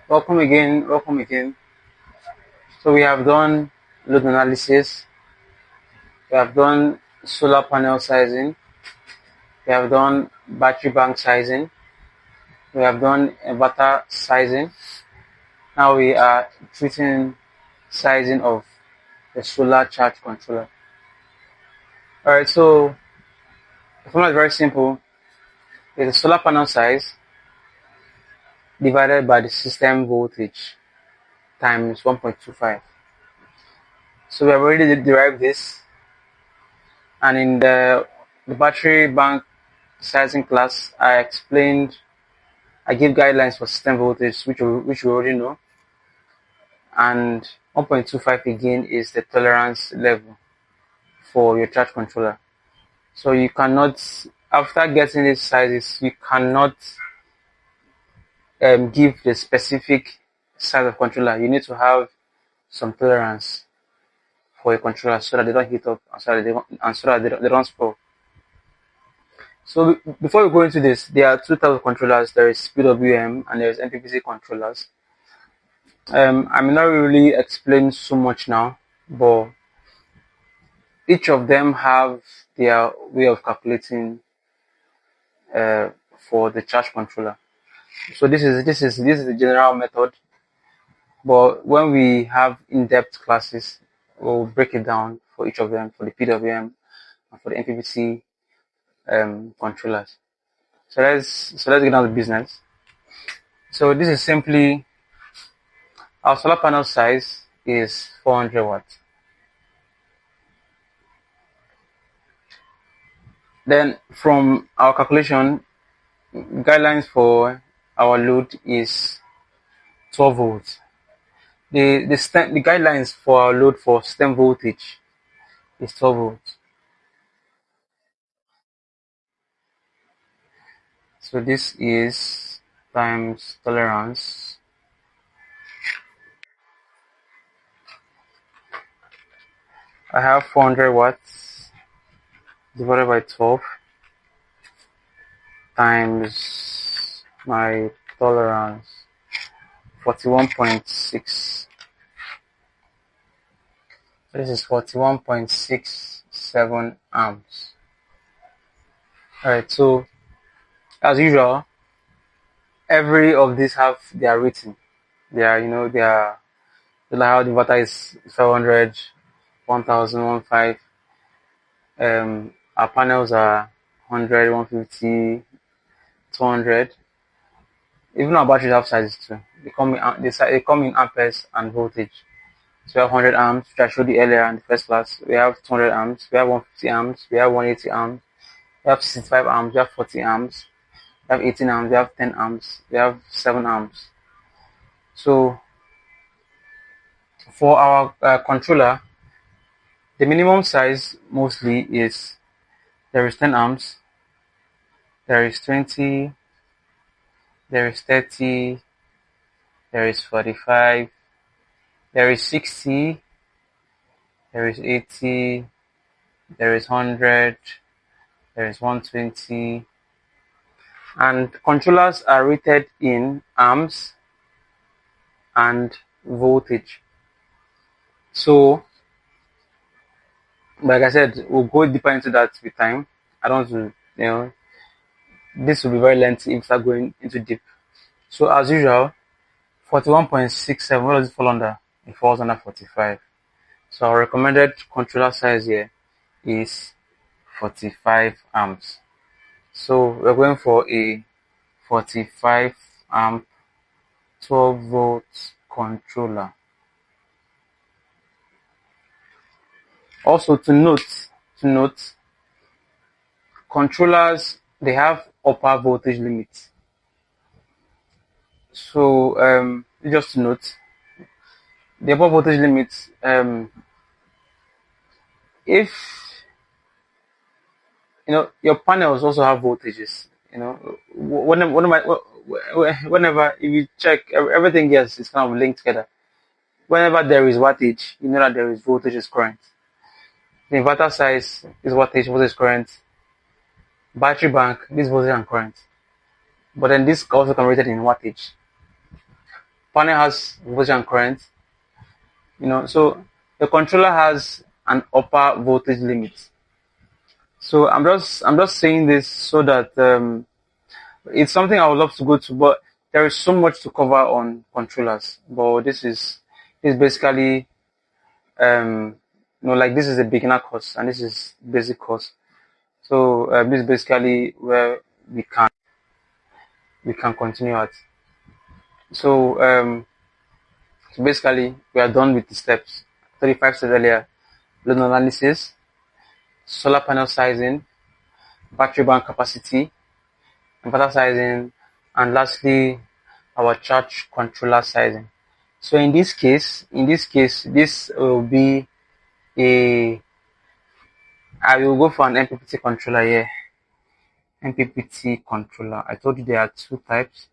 Welcome again. Welcome again. So we have done load analysis. We have done solar panel sizing. We have done battery bank sizing. We have done inverter sizing. Now we are treating sizing of the solar charge controller. Alright, so the formula is very simple. It's the solar panel size divided by the system voltage times 1.25. So we have already derived this, and in the battery bank sizing class, I gave guidelines for system voltage, which we already know, and 1.25 again is the tolerance level for your charge controller. So you cannot, after getting these sizes, you cannot give the specific size of controller. You need to have some tolerance for your controller so that they don't heat up and so that they don't spoil. So before we go into this, there are two types of controllers. There is PWM and there is MPPT controllers. I may not really explain so much now, but each of them have their way of calculating for the charge controller. So this is the general method, but when we have in-depth classes, we'll break it down for each of them, for the PWM and for the MPPT controllers. So let's get down to business. So this is simply our solar panel size is 400 watts. Then from our calculation, guidelines for our load is 12 volts. The guidelines for our load for system voltage is 12 volts. So this is times tolerance. I have 400 watts divided by 12 times my tolerance, 41.6. This is 41.67 amps. Alright, so as usual, every of these have their rating. They are, like how the inverter is 500, 1000, 15. Our panels are 100, 150, 200. Even our batteries have sizes too. They come in amperes and voltage. So we have 100 amps, which I showed you earlier in the first class. We have 200 amps. We have 150 amps. We have 180 amps. We have 65 amps. We have 40 amps. We have 18 amps. We have 10 amps. We have 7 amps. So for our controller, the minimum size mostly is there is 10 amps, there is 20, there is 30, there is 45, there is 60, there is 80, there is 100, there is 120, and controllers are rated in amps and voltage. So, like I said, we'll go deeper into that with time. I don't want to, this will be very lengthy if we start going into deep. So as usual, 41.67, what does it fall under? It falls under 45. So our recommended controller size here is 45 amps. So we're going for a 45 amp 12 volts controller. Also to note, controllers, they have upper voltage limits. So just to note, the upper voltage limits, if your panels also have voltages, whenever if you check everything else is kind of linked together. Whenever there is wattage, you know that there is voltage is current. The inverter size is voltage current. Battery bank, this voltage and current. But then this also converted in wattage. panel has voltage and current, so the controller has an upper voltage limit. So I'm just saying this so that it's something I would love to go to, but there is so much to cover on controllers. But this is basically like this is a beginner course and this is basic course. So this is basically where we can continue at. So so basically we are done with the steps. 35 steps earlier: load analysis, solar panel sizing, battery bank capacity, inverter sizing, and lastly our charge controller sizing. So in this case, this will be I will go for an MPPT controller here. MPPT controller. I told you there are two types.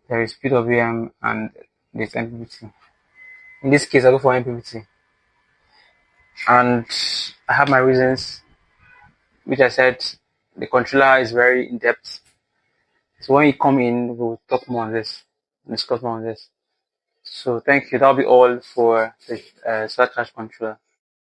There is PWM and there's MPPT. In this case, I go for MPPT. And I have my reasons, which I said the controller is very in depth. So when you come in, we'll talk more on this, discuss more on this. So thank you. That'll be all for the solar charge controller.